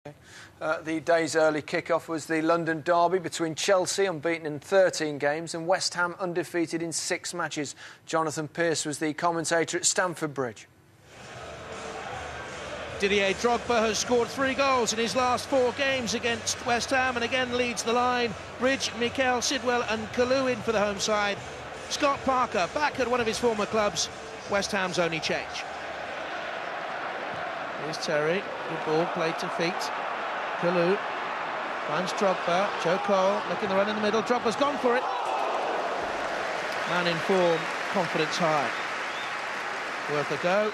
The day's early kick-off was the London derby between Chelsea, unbeaten in 13 games, and West Ham, undefeated in 6 matches. Jonathan Pearce was the commentator at Stamford Bridge. Didier Drogba has scored 3 goals in his last 4 games against West Ham and again leads the line. Bridge, Mikel, Sidwell and Kalou in for the home side. Scott Parker back at one of his former clubs. West Ham's only change. Here's Terry, good ball, played to feet. Kalou finds Drogba, Joe Cole making the run in the middle. Drogba's gone for it. Man in form, confidence high. Worth a go.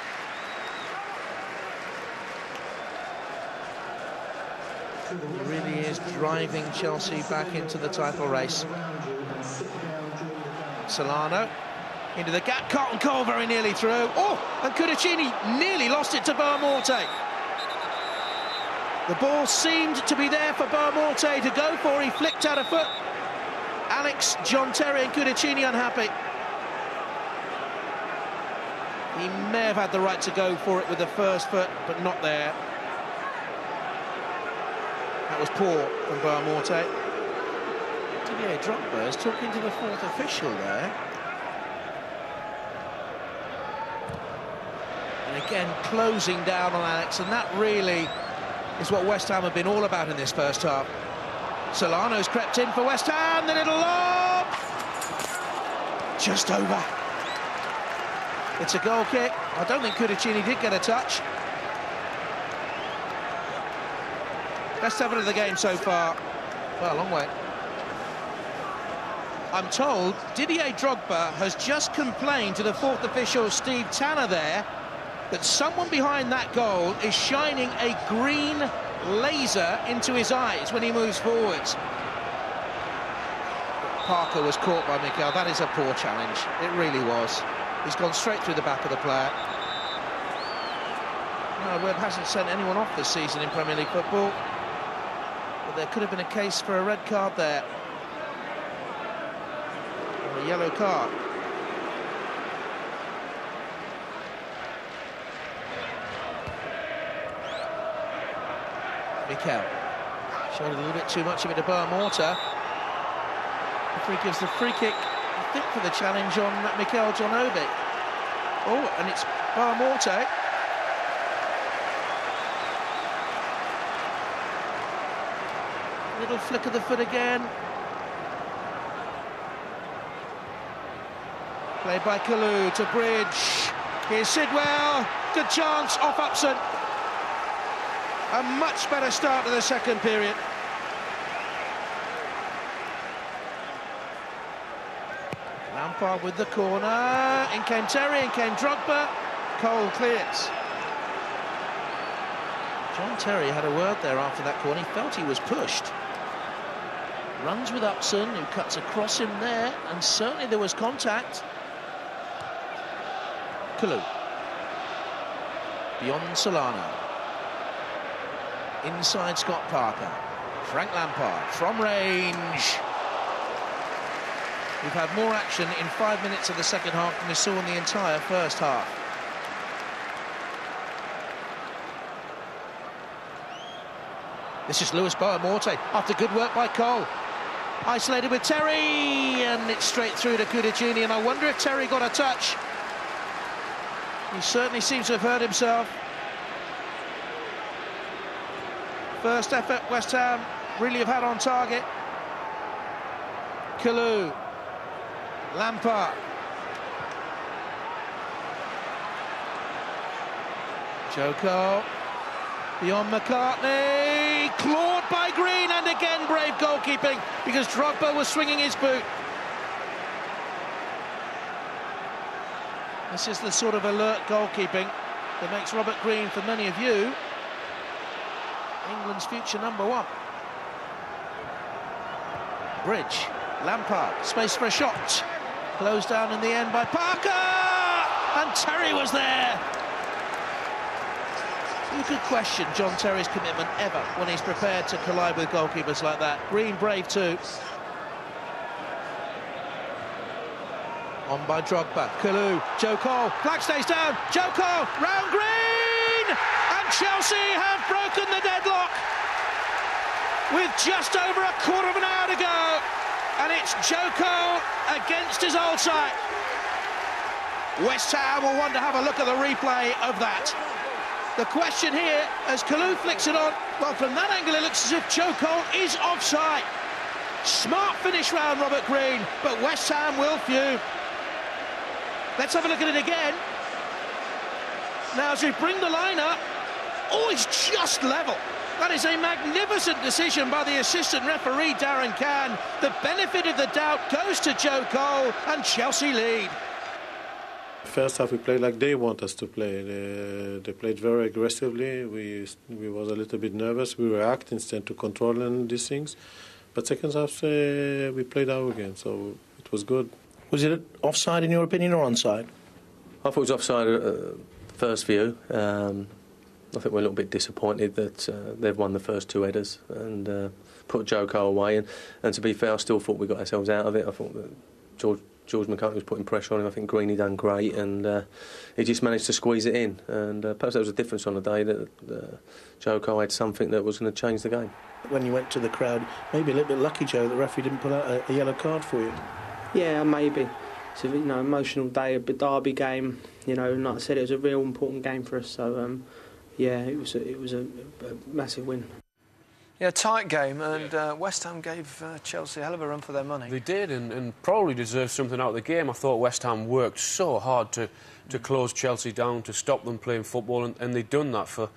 He really is driving Chelsea back into the title race. Solano into the gap. Carlton Cole very nearly through. Oh, and Cudicini nearly lost it to Boamorte. The ball seemed to be there for Boamorte to go for. He flicked out a foot. Alex, John Terry and Cudicini unhappy. He may have had the right to go for it with the first foot, but not there. That was poor from Boamorte. Didier Drogba is talking to the 4th official there. And again, closing down on Alex, and that really is what West Ham have been all about in this first half. Solano's crept in for West Ham, the little lob! Just over. It's a goal kick. I don't think Cudicini did get a touch. Best 7 of the game so far. Well, a long way. I'm told Didier Drogba has just complained to the 4th official, Steve Tanner, there, that someone behind that goal is shining a green laser into his eyes when he moves forwards. Parker was caught by Mikel. That is a poor challenge. It really was. He's gone straight through the back of the player. No, Webb hasn't sent anyone off this season in Premier League football. But there could have been a case for a red card there. Or a yellow card. Mikel showed a little bit too much of it to Boamorte. Referee gives the free kick, I think, for the challenge on Mikel Jonovic. Oh, and it's Boamorte. Little flick of the foot again. Played by Kalou to Bridge. Here's Sidwell. Good chance off Upson. A much better start to the second period. Lampard with the corner. In came Terry, in came Drogba. Cole clears. John Terry had a word there after that corner. He felt he was pushed. Runs with Upson, who cuts across him there, and certainly there was contact. Kalou. Beyond Solano. Inside Scott Parker. Frank Lampard from range. We've had more action in 5 minutes of the second half than we saw in the entire first half. This is Lewis Boamorte after good work by Cole. Isolated with Terry, and it's straight through to Cudicini, and I wonder if Terry got a touch. He certainly seems to have hurt himself. First effort West Ham really have had on target. Kalou. Lampard. Joe Cole. Beyond McCartney. Clawed by Green, and again brave goalkeeping because Drogba was swinging his boot. This is the sort of alert goalkeeping that makes Robert Green, for many of you, England's future #1. Bridge, Lampard, space for a shot. Closed down in the end by Parker! And Terry was there! You could question John Terry's commitment ever when he's prepared to collide with goalkeepers like that. Green brave too. On by Drogba, Kalou, Joe Cole, flag stays down, Joe Cole, round Green! And Chelsea have broken the deadlock. with just over a quarter of an hour to go, and it's Joe Cole against his old side. West Ham will want to have a look at the replay of that. The question here, as Kalou flicks it on, well, from that angle it looks as if Joe Cole is offside. Smart finish round Robert Green, but West Ham will fume. Let's have a look at it again. Now, as we bring the line up, oh, it's just level. That is a magnificent decision by the assistant referee, Darren Cann. The benefit of the doubt goes to Joe Cole, and Chelsea lead. First half we played like they want us to play. They played very aggressively. We was a little bit nervous. We react instead to controlling these things. But second half we played our game, so it was good. Was it offside in your opinion or onside? I thought it was offside at first view. I think we're a little bit disappointed that they've won the first two headers and put Joe Cole away. And to be fair, I still thought we got ourselves out of it. I thought that George McCartney was putting pressure on him. I think Greeny done great, and he just managed to squeeze it in. And perhaps there was a difference on the day that Joe Cole had something that was going to change the game. When you went to the crowd, maybe a little bit lucky, Joe, the referee didn't pull out a yellow card for you. Yeah, maybe. It's a emotional day, a derby game. And like I said, it was a real important game for us. So yeah, it was a massive win. Yeah, tight game, and West Ham gave Chelsea a hell of a run for their money. They did, and probably deserved something out of the game. I thought West Ham worked so hard to close Chelsea down, to stop them playing football, and they'd done that for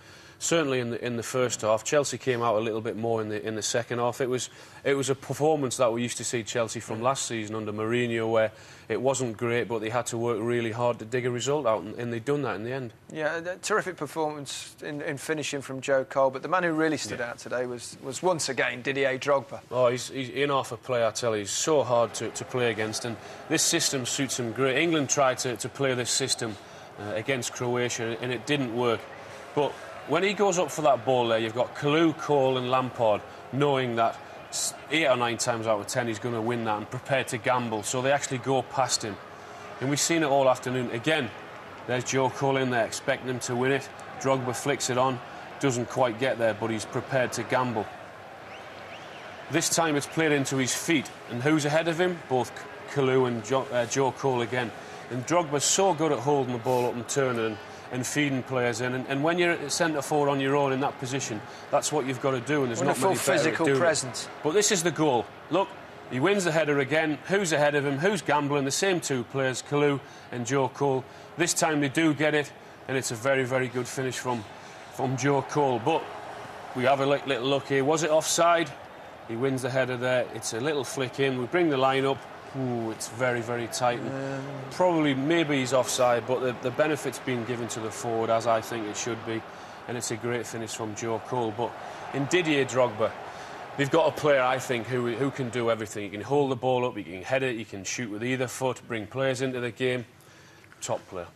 certainly in the first half. Chelsea came out a little bit more in the second half. It was a performance that we used to see Chelsea from last season under Mourinho, where it wasn't great, but they had to work really hard to dig a result out, and they'd done that in the end. Yeah, a terrific performance in finishing from Joe Cole, but the man who really stood out today was once again Didier Drogba. Oh, he's in off a play, I tell you. He's so hard to play against, and this system suits him great. England tried to play this system against Croatia, and it didn't work. But when he goes up for that ball there, you've got Kalou, Cole and Lampard knowing that 8 or 9 times out of 10 he's going to win that and prepared to gamble, so they actually go past him. And we've seen it all afternoon. Again, there's Joe Cole in there expecting him to win it. Drogba flicks it on, doesn't quite get there, but he's prepared to gamble. This time it's played into his feet, and who's ahead of him? Both Kalou and Joe Cole again. And Drogba's so good at holding the ball up and turning and feeding players in, and when you're at centre forward on your own in that position, that's what you've got to do, and there's not many better at doing it. Wonderful physical presence. But this is the goal. Look, he wins the header again. Who's ahead of him? Who's gambling? The same two players, Kalou and Joe Cole. This time they do get it, and it's a very, very good finish from Joe Cole. But we have a little look here. Was it offside? He wins the header there. It's a little flick in. We bring the line up. Ooh, it's very, very tight. Probably, maybe he's offside, but the benefit's been given to the forward, as I think it should be, and it's a great finish from Joe Cole. But in Didier Drogba, they've got a player, I think, who can do everything. He can hold the ball up, he can head it, he can shoot with either foot, bring players into the game. Top player.